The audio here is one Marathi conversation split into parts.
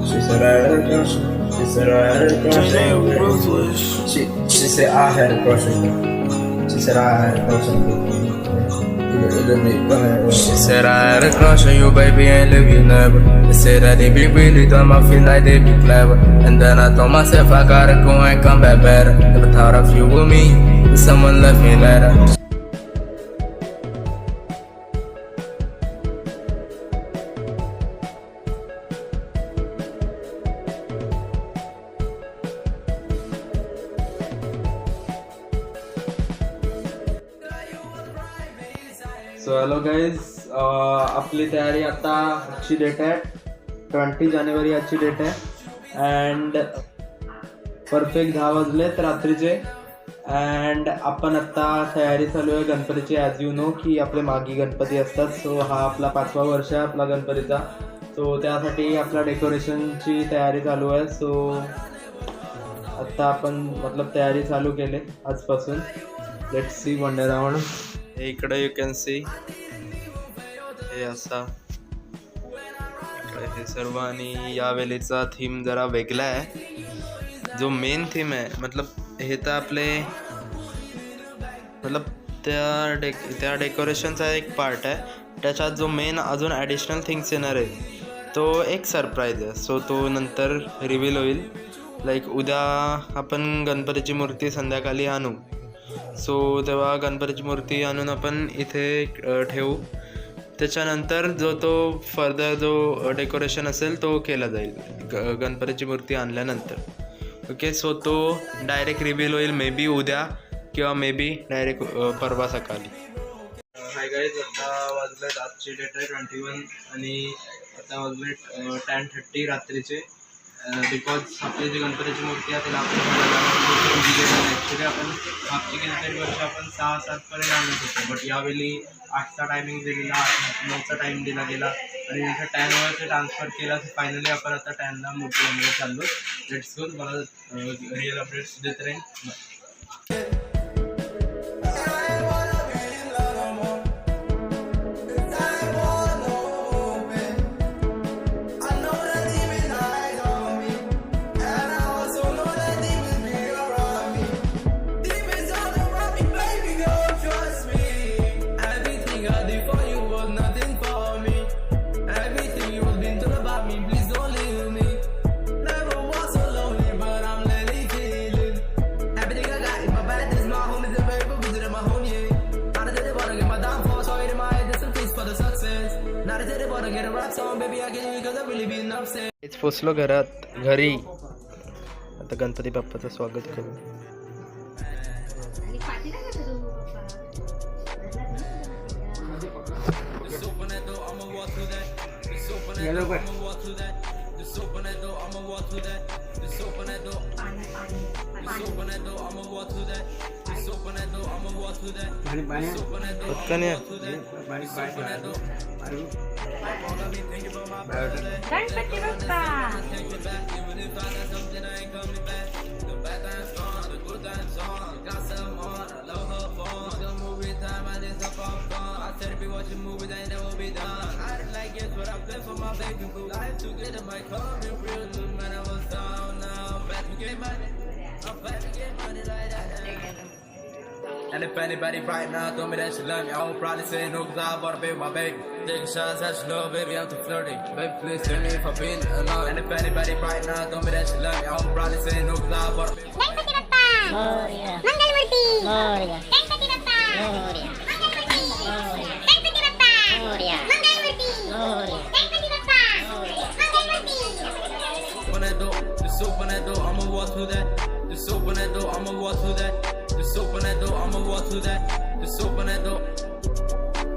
She said I had a crush. She said I had a crush. She said I had a crush on you. She said I had a crush on you. She said I had a crush on you, baby, and live you never. They said that they be really dumb, I feel like they be clever. And then I told myself I gotta go and come back better. Never thought of you with me, but someone left me later. So hello guys, आपली तयारी आता आजची डेट आहे 20 जानेवारी आजची डेट आहे. अँड परफेक्ट 10 वाजलेत रात्रीचे. अँड आपण आत्ता तयारी चालू आहे गणपतीची. ॲज यू नो की आपले मागी गणपती असतात. सो हा आपला 5वा वर्ष आहे आपला गणपतीचा. सो त्यासाठी आपल्या डेकोरेशनची तयारी चालू आहे. सो आत्ता आपण तयारी चालू केली आजपासून. Let's see one round. इकडे यू कॅन सी हे असा इकडे हे सर्व. आणि यावेळेचा थीम जरा वेगळा आहे. जो मेन थीम आहे हे तर आपले त्या डेकोरेशनचा एक पार्ट आहे. त्याच्यात जो मेन अजून ॲडिशनल थिंग्स येणार आहे तो एक सरप्राईज आहे. सो तो नंतर रिव्हील होईल. उद्या आपण गणपतीची मूर्ती संध्याकाळी आणू. सो तेव्हा गणपतीची मूर्ती आणून आपण इथे ठेवू. त्याच्यानंतर तो फर्दर जो डेकोरेशन असेल तो केला जाईल गणपतीची मूर्ती आणल्यानंतर. ओके, सो तो डायरेक्ट रिव्हील होईल मे बी उद्या किंवा मे बी डायरेक्ट परवा सकाळी. हाय गाईज, आता वाजलेत आजची डेट आहे 21 आणि आता वाजलेत 10:30 रात्रीचे. बिकॉज आपली जी गणपतीची मूर्ती आहे त्याला ॲक्च्युली आपण मागची गेली वर्ष आपण 6-7 पर्यंत आणत होतो. बट यावेळी 8चा टायमिंग दिलेला, 9चा टाईम दिला गेला आणि नंतर 10वर ट्रान्सफर केला. फायनली आपण आता 10ला मूर्ती आणण्याला चाललो. Let's go. मला रिअल अपडेट्स देत राहील. पोचलो घरी. आता गणपती बाप्पाचं स्वागत करू. And if anybody right now told me that she love me, I would probably say no, cause I wanna be with my baby. Taking shots at your love, baby, I'm too flirty. Baby, please tell me if I'm being alone. And if anybody right now told me that she love me, I would probably say no, cause I wanna be with my baby. Moria. Mangalmurti. Moria. Ganpati Bappa. Moria. Mangalmurti. Moria. Ganpati Bappa. Moria. Mangalmurti. Moria. Ganpati Bappa. Moria. Mangalmurti. Open that door, just open that door, I'ma walk through that. Just open that door, I'ma walk through that. Just open that door, I'ma walk through that. Just open that door.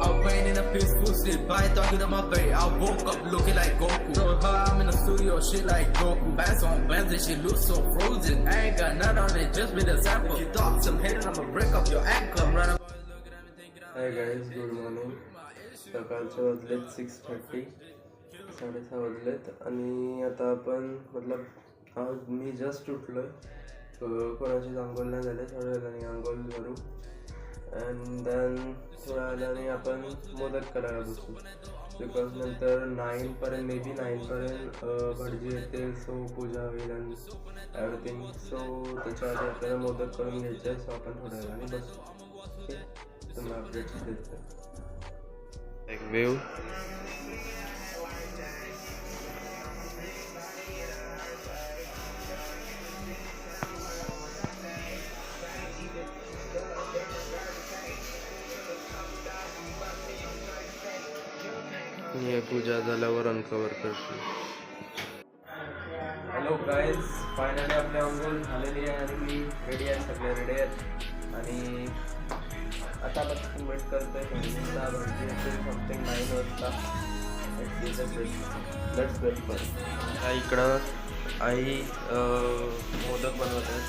I rain in a peaceful sleep, I ain't talking to my baby. I woke up looking like Goku. So her, I'm in the studio, shit like Goku. Bands on bands and she looks so frozen. I ain't got nothing on it, just with a sample. You thought some hating, I'ma break up your ankle. I'm running. Hi guys, good morning. सकाळचे वाजलेत 6:30, 6:30 वाजलेत. आणि आता आपण आज मी जस्ट उठलोय. कोणाची आंघोळ नाही झाले, थोड्या वेळाने आंघोळ करू. अँड देन थोड्या वेळाने आपण मोदक करायला बसू. बिकॉज नंतर 9पर्यंत मे बी 9पर्यंत भटजी येते. सो पूजा होईल आणि एव्हरीथिंग. सो त्याच्या आधी आपल्याला मोदक करून घ्यायचे आहे. सो आपण थोड्या वेळाने बसू. तुम्हाला अपडेट्स देतो. एक व्ह्यू. हे पूजा झाल्यावर अनकवर करतो. हॅलो गाईज, फायनली आपली अंघोळ झालेली आहे आणि मी रेडी आहे. सगळे रेडी आहेत आणि आता आपण वेट करतोय फॅमिलीचा. भरती असेल समथिंग 9 वाजता. Let's wait for. इकडं आई मोदक बनवत आहेत.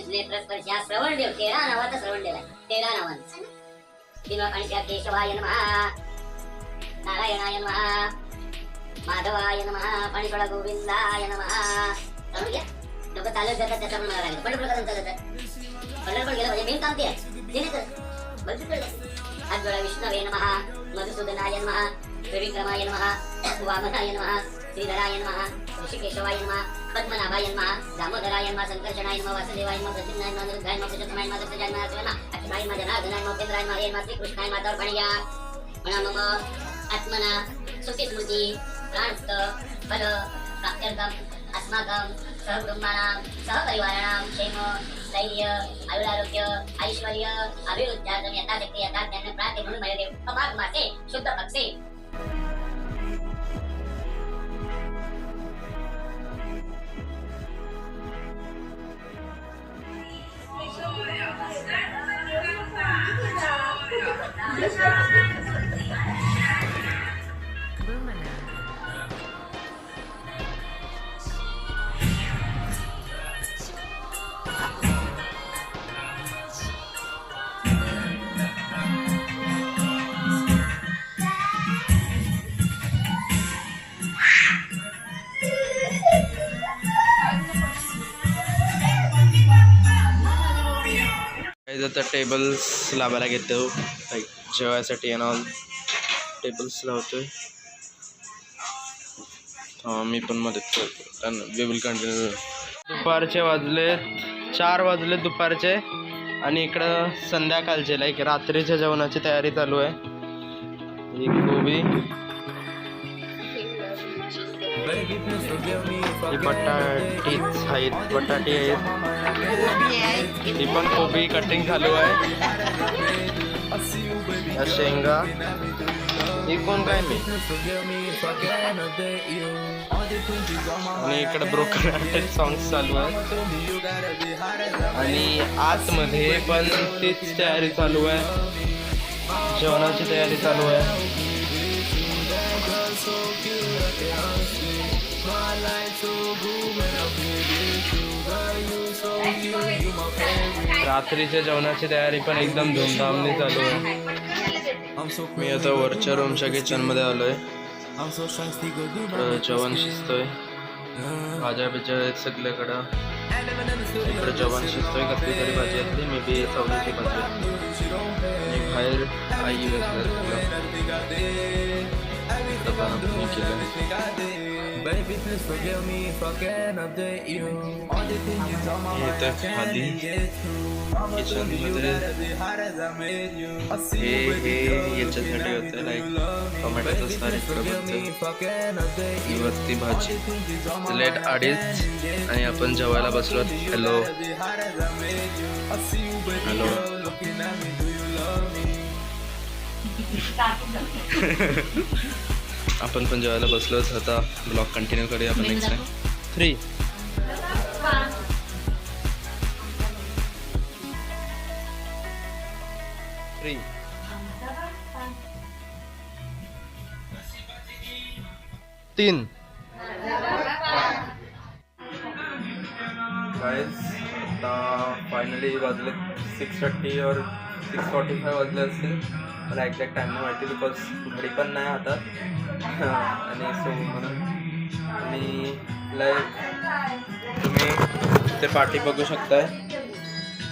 नेत्रस्पर्शा श्रवणदेव 13 नावाचा श्रवणदेव आहे. 13 नावांचा. दिनवाणीच्या केशवाय नमः, नारायणाय नमः, माधवाय नमः, पाणीसोडा गोविंदाय नमः. समजून घ्या. लोक चालत जातात त्याचा पण मला लागलं. पंढरपूर चालत जातात. पंढरपूर गेलं म्हणजे मेन काम ते आहे. ते नाही तर बंद पडलं. हात जोडा. विष्णवे नमः, मधुसूदनाय नमः, त्रिविक्रमाय नमः, वामनाय नमः, श्रीधराय नमः, ऋषिकेशवाय नमः, पद्मनाभाय नमः, दामोदराय नमः, संकर्षणाय नमः, वासुदेवाय नमः, प्रद्युम्नाय नमः, रुद्राय नमः, पुरुषोत्तमाय नमः, सत्यजाय नमः, शिवाय नमः, अच्युताय नमः, जनार्दनाय नमः, उपेंद्राय नमः, हरे नमः, श्रीकृष्णाय नमः, तर्पणया म्हणा. मम आत्मना सुखस्मृती प्राणस्त फल प्राप्त्यर्थम अस्माकं सहकुटुंबानां सहपरिवाराणां क्षेम स्थैर्य आयुरारोग्य ऐश्वर्य अभिवृद्ध्यार्थं यथाशक्ती यथाज्ञान प्राप्ते म्हणून मयदेव कमाग मासे शुद्ध पक्षे. आता टेबल्स लावायला घेतो. लाईक जेवायसाठी आणि ऑल टेबल्स लावतोय. मी पण मदत करतो आणि वी विल कंटिन्यू. दुपारचे वाजलेत 4 वाजले दुपारचे आणि इकडं संध्याकाळचे लाईक रात्रीच्या जेवणाची तयारी चालू आहे. ही गोबी, ही बटाटीच आहेत, बटाटी आहेत. ही पण कोबी कटिंग चालू आहे. शेंगा. ही कोण काय मी. आणि इकडे ब्रोकन हार्टेड सॉंग्स चालू आहे आणि आतमध्ये पण तीच तयारी चालू आहे. जेवणाची तयारी चालू आहे. रात्रीच्या जेवणाची तयारी पण एकदम धूमधामने चालू आहे. मी आता वरच्या रूमच्या किचनमध्ये आलोय. जेवण शिजतोय. भाज्या बिज्या आहेत सगळीकडं. इकडे जेवण शिजतोय. कसली तरी भाजी असली, मे बी चवळीची भाजी. आणि बाहेर आई इथं खाली किचनमध्ये हे याच्यासाठी होतं लाईक टोमॅटोचं सार ही वरती भाजी. लेट 2:30 आणि आपण जेवायला बसलो. Hello hello. आपण पण जेवायला बसलोच. आता ब्लॉग कंटिन्यू करूया आपण नेक्स्ट टाइम. 3 3 गाइस आता फायनली वाजले 6:30 और 6:45 वाजले असतील. मला एक्झॅक्ट टाईम नाही माहिती बिकॉज घडी पण नाही हातात आणि सो म्हणून. आणि लाईक तुम्ही ते पार्टी बघू शकताय.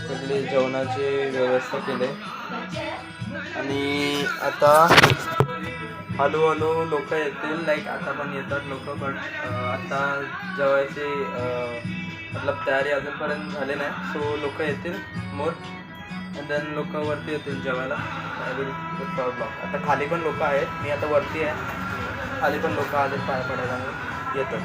सगळी जेवणाची व्यवस्था केली आणि आता हळूहळू लोक येतील. लाईक आता पण येतात लोक, बट आता जेवायची मतलब तयारी अजूनपर्यंत झाली नाही. सो लोक येतील मोर अँड देन लोक वरती येतील जेवायला. I will blog. आता खाली पण लोक आहेत. मी आता वरती आहे. खाली पण लोक आले पाय पडायला येतात.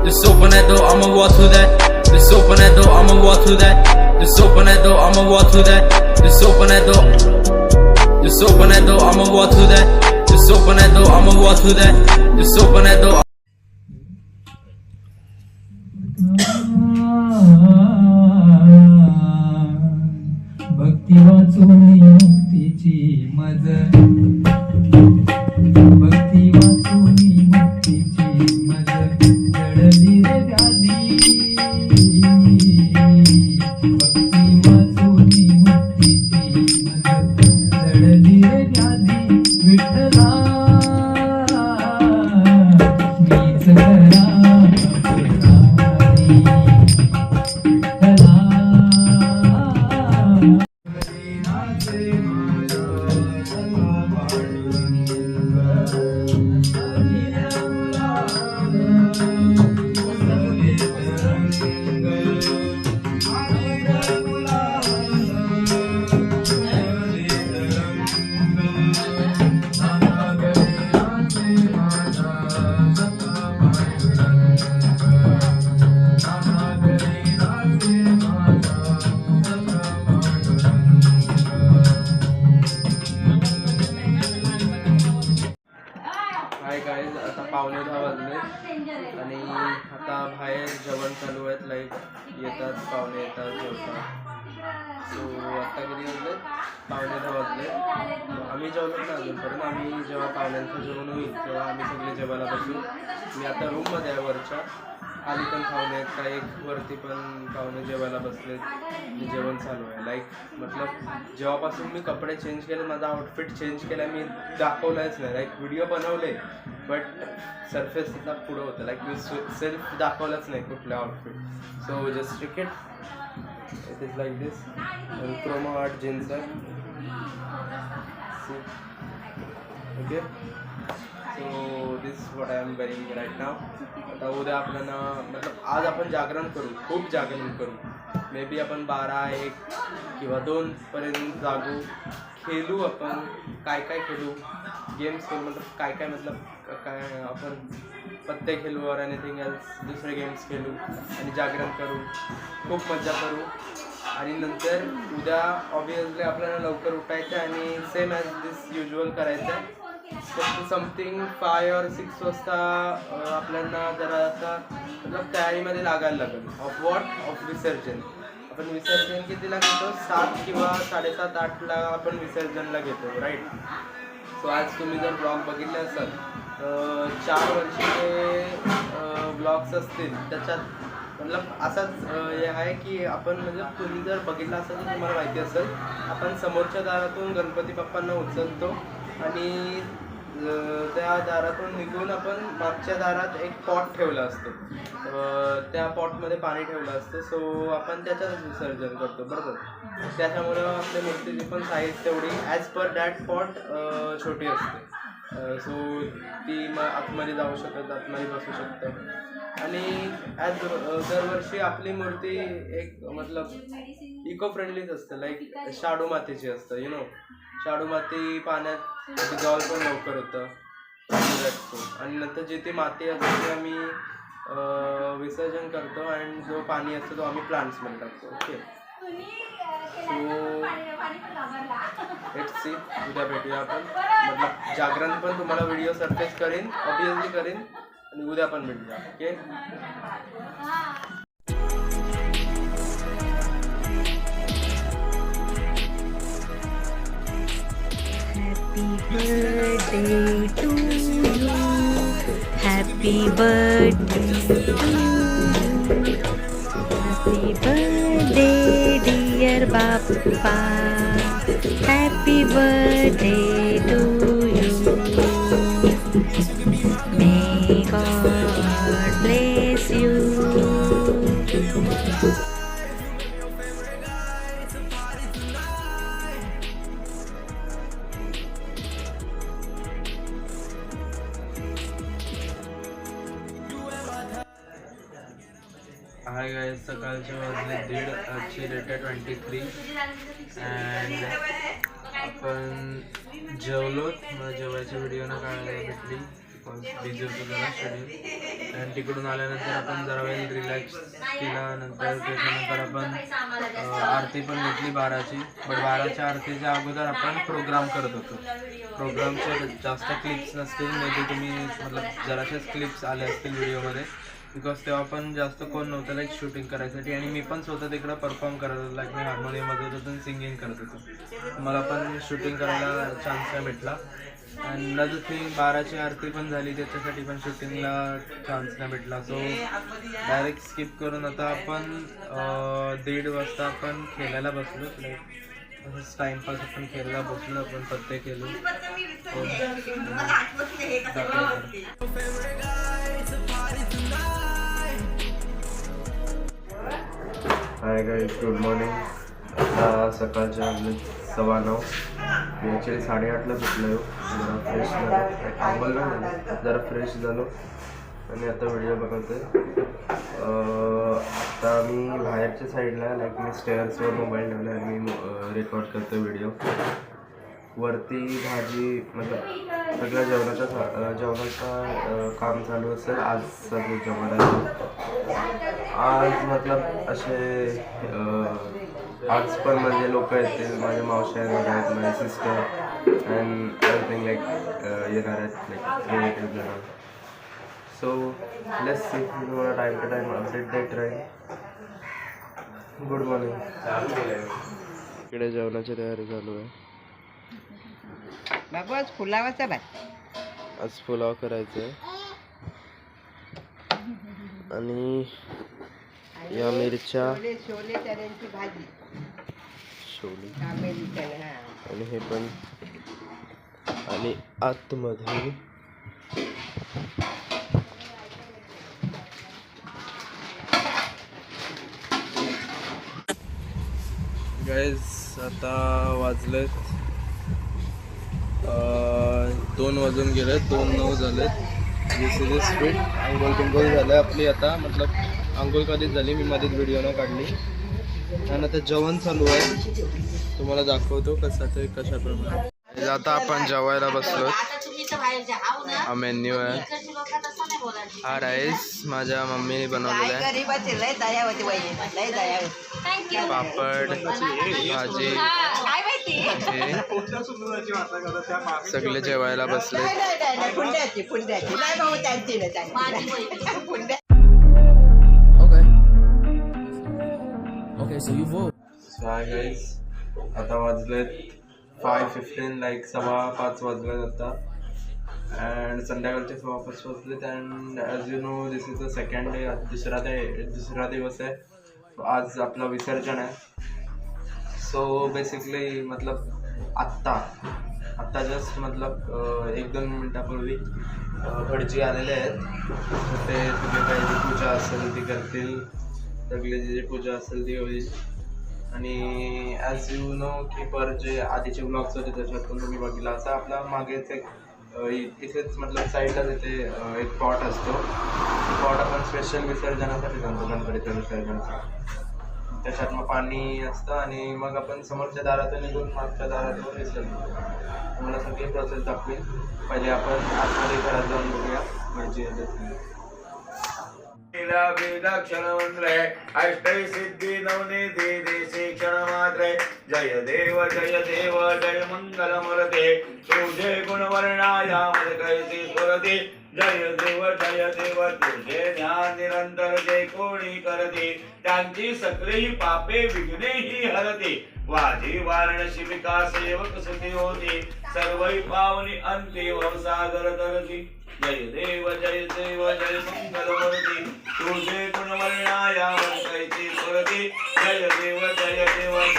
Just open that door, I'ma walk through that. Just open that door, I'ma walk through that. Just open that door, I'ma walk through that. Just open that door. Just open that door, I'ma walk through that. Just open that door, I'ma walk through that. Just open that door. भक्ती वाचून मुक्तीची मज, भक्ती वाचून मुक्तीची मज, जडली रे व्याधी. भक्ती वाचून मुक्तीची मज, जडली रे व्याधी. विठ्ठला मीच करा अपराधी. विठ्ठला हाय गाईज, आता 9:15 वाजले आणि आता बाहेर जेवण चालू आहेत. लाईक येतात पाहुणे येतात जेवतात. सो आत्ता कधी वाजले 9:15 वाजले. आम्ही जेवलो नाही अजूनपर्यंत. आम्ही जेव्हा पाहुण्यांचं जेवण होईल तेव्हा आम्ही सगळे जेवायला बसू. मी आता रूममध्ये आहे वरच्या. खाली पण पाहुणे आहेत, काही वरती पण पाहुणे जेवायला बसलेत. जेवण चालू आहे. लाईक मतलब जेव्हापासून मी कपडे चेंज केले, माझा आउटफिट चेंज केला, मी दाखवलाच नाही. लाईक व्हिडिओ बनवले बट सरफेस तिथला पुढं होतं. लाईक मी सेल्फ दाखवलंच नाही कुठलं outfit. So just tick it is like this. Croma art jeans आहे. Okay, so this what I am wearing right now. आता उद्या आपल्याला मतलब आज आपण जागरण करू, खूप जागरण करू. मे बी आपण 12-1 किंवा 2पर्यंत जागू. खेळू आपण, काय काय खेळू, गेम्स खेळू. मतलब काय काय मतलब काय आपण पत्ते खेळू और एनिथिंग एल्स, दुसरे गेम्स खेळू आणि जागरण करू. खूप मजा करू. आणि नंतर उद्या ऑब्वियसली आपल्याला लवकर उठायचं आणि सेम ॲज दिस युज्युअल करायचं आहे. समथिंग 5 or 6 वाजता आपल्याला जरा आता मतलब तयारीमध्ये लागायला लागेल. Of what? ऑफ विसर्जन. आपण विसर्जन कितीला घेतो? 7 किंवा 7:30-8ला आपण विसर्जनला घेतो, राईट. सो आज तुम्ही जर ब्लॉग बघितले असाल 4 वर्षाचे ब्लॉग्स असतील त्याच्यात मतलब असाच हे आहे की आपण म्हणजे तुम्ही जर बघितलं असेल तर तुम्हाला माहिती असेल, आपण समोरच्या दारातून गणपती बाप्पांना उचलतो आणि त्या दारातून निघून आपण मागच्या दारात एक पॉट ठेवला असतो. त्या पॉटमध्ये पाणी ठेवलं असतं. सो आपण त्याच्यात विसर्जन करतो, बरोबर. त्याच्यामुळं आपल्या मूर्तीची पण साईज तेवढी ॲज पर दॅट पॉट छोटी असते. सो ती मग आतमध्ये जाऊ शकत, आतमध्ये बसू शकतं. आणि ॲज दरवर्षी आपली मूर्ती एक मतलब इको फ्रेंडलीच असतं. लाईक शाडू मातीची असतं, यु नो. शाडू माती पाण्यात डिझॉल्व पण लवकर होतं आणि नंतर जी ती माती असते ती आम्ही विसर्जन करतो आणि जो पाणी असतो तो आम्ही प्लांट्समध्ये टाकतो. ओके, सो लेट्स सी, उद्या भेटूया आपण. मतलब जागरण पण तुम्हाला व्हिडिओ सरफेस करेन, ऑब्विसली करेन, आणि उद्या पण भेटूया. Okay, Happy birthday to you. Happy birthday dear Bappa. Happy birthday to you. May God bless you. Hi guys, सकाळचे वाजले 1:30, आजची डेट आहे 23 अँड आपण जेवलो. मला जेवायची व्हिडिओ ना काढायला भेटली बिकॉज बिझी होतो जरा शेड्यूल. अँड तिकडून आल्यानंतर आपण जरा वेळ रिलॅक्स केला. नंतर त्याच्यानंतर आपण आरती पण घेतली 12ची. बट 12च्या आरतीच्या अगोदर आपण प्रोग्राम करत होतो. प्रोग्रामचे जास्त क्लिप्स नसतील, मे बी तुम्ही मतलब जराशाच क्लिप्स आल्या असतील व्हिडिओमध्ये, बिकॉज तेव्हा पण जास्त कोण नव्हतं लाईक शूटिंग करायसाठी. आणि मी पण स्वतः तिकडं परफॉर्म करत होतो, लाईक मी हार्मोनियम वाजवत होतो आणि सिंगिंग करत होतो. मला पण शूटिंग करायला चान्स नाही भेटला. अँड नदर थिंग, 12ची आरती पण झाली, त्याच्यासाठी पण शूटिंगला चान्स नाही भेटला. सो डायरेक्ट स्किप करून आता आपण 1:30 वाजता आपण खेळायला बसलो. लाईक असंच टाईमपास आपण खेळायला बसलो, आपण पत्ते केलो. Hi guys, good morning. आता सकाळच्या 9:15. मी ॲक्च्युली 8:30ला भेटलो. जरा फ्रेश झालो, आंघोळ नाही झाली, जरा फ्रेश झालो आणि आता व्हिडिओ बनवतो. आता मी बाहेरच्या साईडला लाईक मी स्टेअर्सवर मोबाईल ठेवला आणि मी रेकॉर्ड करतो व्हिडिओ. वरती भाजी मतलब सगळ्या जेवणाचं काम चालू असेल. आज सगळं जेवणाचं आज मतलब असे आज पण म्हणजे लोक येतील, माझ्या मावश्या येणार आहेत, माझे सिस्टर अँड एव्हरीथिंग लाईक येणार आहेत, लाईक रिलेटिव्ह येणार. सो लेट्स सी, तुम्हाला टाईम टू टाईम अपडेट देत राहील. Good morning. इकडे जेवणाची तयारी चालू आहे. बाबू आज फुलावाचा भात, आज पुलाव करायचं आहे आणि या मिरच्या, छोले चण्याची भाजी, शोली कामेरी चणे, हा. आणि हे पण. आणि आतमध्ये गाईज आता वाजलेत 2 वाजून गेलेत, 2:09 झालेत. दिस स्पीड आंघोळ झालं आपली आता. मतलब आंघोळ कधीच झाली, मी मध्येच व्हिडिओ न काढली. आणि आता जेवण चालू आहे, तुम्हाला दाखवतो कसं ते कशाप्रमाणे. आता आपण जेवायला बसलो. हा मेन्यू आहे. हा राईस माझ्या मम्मीने बनवलेला आहे. गरीबाची लय दया होती वहिनी, लय दया होती. पापड, भाजी, हे सगळे जेवायला बसले. फुंड्याची फुंड्याची नाही भाऊ त्यांची फुंड्या. Okay, so you vote. Hi guys, आता वाजलेत 5:15, लाईक 5:15 वाजलेत आता. अँड संध्याकाळचे 5:15 वाजलेत. And as you know this is the second day. दुसरा दिवस आहे. आज आपलं विसर्जन आहे. सो बेसिकली मतलब आत्ता जस्ट मतलब 1-2 मिनटापूर्वी भटजी आलेले आहेत. ते तुम्ही काही जी पूजा असेल ती करतील, सगळी जी पूजा असेल ती होईल. आणि ॲज यू नो की जे आधीचे ब्लॉग्स होते त्याच्यात पण तुम्ही बघितला असा आपला मागेच एक इथेच मतलब साईडलाच इथे एक पॉट असतो. पॉट आपण स्पेशल विसर्जनासाठी जातो, गणपतीच्या विसर्जनाचा. त्याच्यात मग पाणी असतं आणि मग आपण समोरच्या दारातून निघून मागच्या दारातून विसर्जन. तुम्हाला सगळी प्रोसेस दाखवेल. पहिले आपण आतमध्ये घरात जाऊन बघूया भटजी येतात. लीला वेदाक्षर मंत्रे अष्टै सिद्धि नवनिधि देशे क्षण मात्रे जय देव जय मंगल मूर्ते तुझे गुण वर्णाया मद कैसी स्फुरति जय देव तुझे ध्यान निरंतर जे कोणी करते त्यांची सकळी पापे विघ्नेही हरते वाजी वारणसी विकास सेवक सुती होती सर्वै पावनी अंतिम सागर तरती जय देव जय मंगल मूर्ती तुझे गुण वर्णाया कैसी स्फुरति जय देव सर्वांग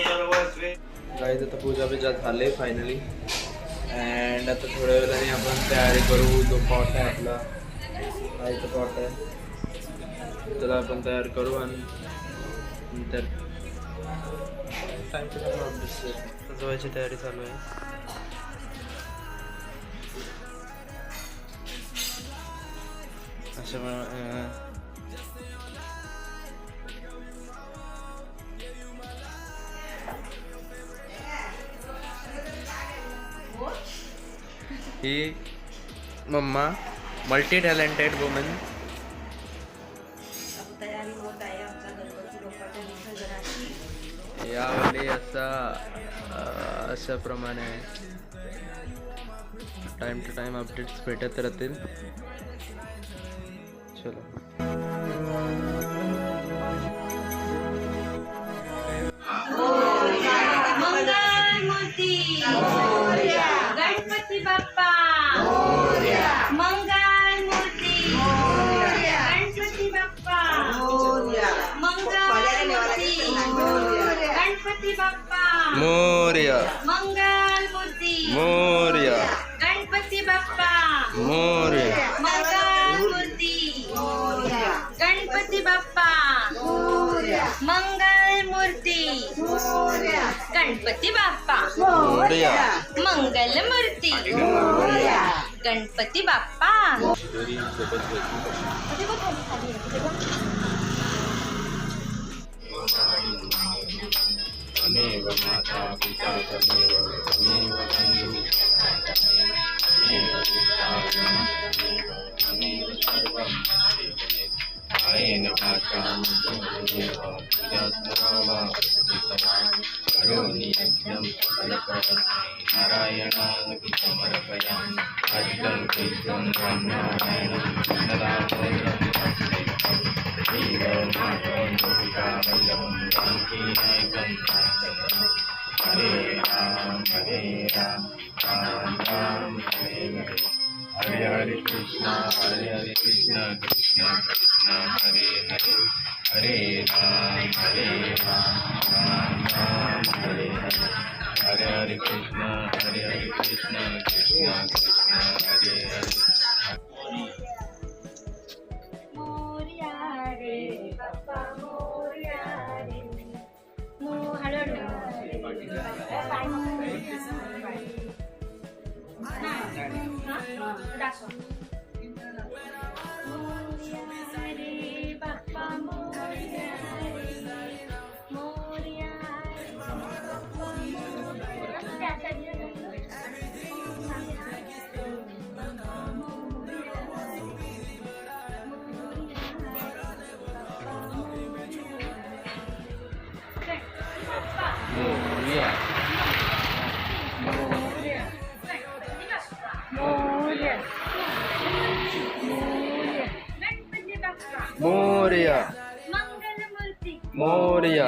सर्वस्वे. गाईज आता पूजा बिजा झाले फायनली अँड आता थोड्या वेळाने आपण तयारी करू. जो पॉट आहे आपला गाईचा पॉट आहे त्याला आपण तयार करू आणि नंतर सजवायची तयारी चालू आहे. अशा ही मम्मा मल्टी टॅलेंटेड वुमन. यावेळी अशाप्रमाणे टाइम टू टाइम अपडेट्स भेटत राहतील. चलो गणपती बाप्पा मंगल मूर्ती गणपती बाप्पा मंगल मूर्ती गणपती बाप्पा मोरया मंगल मूर्ती मोरया गणपती बाप्पा मोरया मंगल मूर्ती गणपती बाप्पा मंगल मूर्ती गणपती बाप्पा मोरया मंगल मूर्ती गणपती बाप्पा. अनेक माता पिता तमेव बंधु अनेक सर्वं आयेन वाचां करोमि यज्ञं सकलकर्मणि नारायणाय समर्पयामि अष्टं कृष्णं ब्रह्मणारायणं कृष्णदामोदरं श्रीरामं गोपिकावल्लभं जानकीनायकं हरे राम राम राम हरे हरे हरे हरे कृष्णा कृष्णा कृष्णा हरे हरे हरे राम राम राम हरे हरे हरे हरे कृष्णा कृष्णा कृष्णा हरे हरे. मोरया रे बाप्पा मोरया रे Bappa Morya Morya Mangalmurti Morya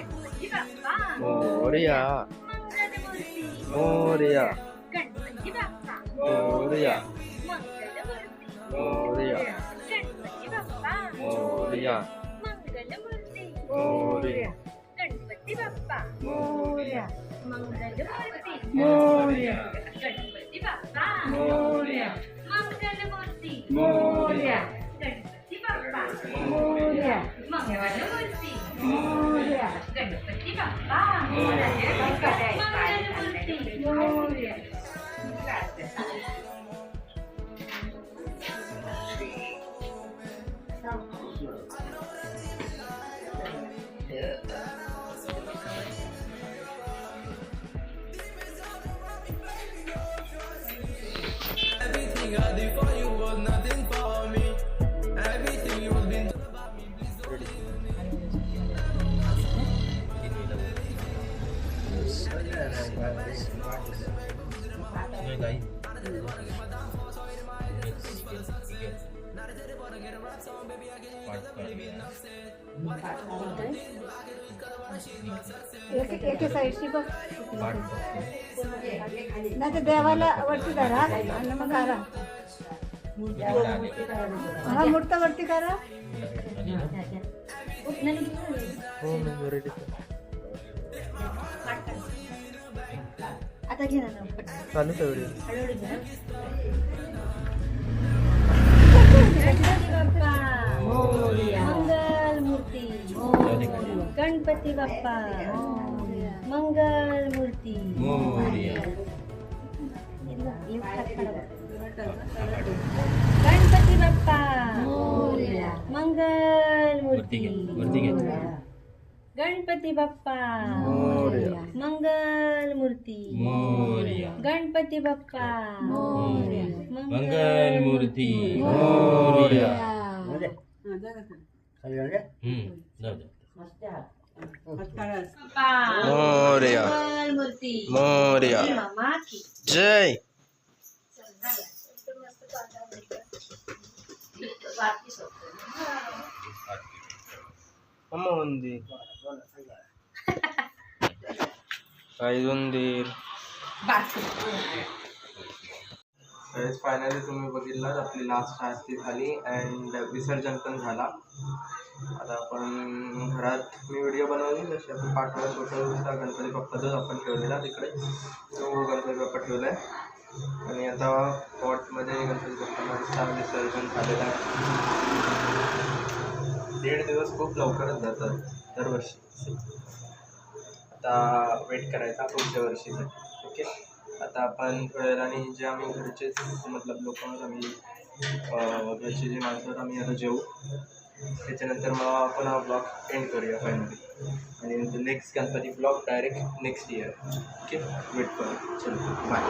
Ganpati Bappa Morya Mangalmurti Morya Ganpati Bappa Morya Mangalmurti Morya Ganpati Bappa Morya Mangalmurti Morya Ganpati Bappa Mangalmurti Morya Ganpati Bappa Morya Mangalmurti Morya Ganpati Bappa Morya Mangalmurti Morya Ganpati Bappa Mangalmurti Morya Everything I did for you was nothing for me. Everything you एके साईडची बघ नाही तर देवाला वरती धरा आणि मग करा हा मूर्त वरती करा आता घे ना चालू तेवढी मंगल मूर्ती गणपती बाप्पा मंगल मूर्ती गणपती बाप्पा मंगल मूर्ती गणपती बाप्पा मंगल मूर्ती गणपती बाप्पा मंगल मूर्ती मोरया मूर्ती मोरया जय मंदिर काही मंदिर फायनली तुम्ही बघितलं आपली लास्ट आरती झाली अँड विसर्जन पण झाला. आता आपण घरात मी व्हिडिओ बनवली जशी आपण पाठवला छोटा गणपती बाप्पाचाच आपण ठेवलेला तिकडे तो गणपती बाप्पा ठेवला आहे आणि आता पॉटमध्ये गणपती बाप्पांचा विसर्जन झालेलं आहे. 1.5 दिवस खूप लवकरच जातात दरवर्षी. आता वेट करायचा पुढच्या वर्षीचं. ओके आता आपण थोड्या वेळाने जे आम्ही घरचेच मतलब लोक आम्ही घरचे जे माणसं आम्ही आता जेवू त्याच्यानंतर मग आपण हा ब्लॉग एंड करूया फायनली आणि next Ganpati blog direct next year. Okay wait करू चलो बाय.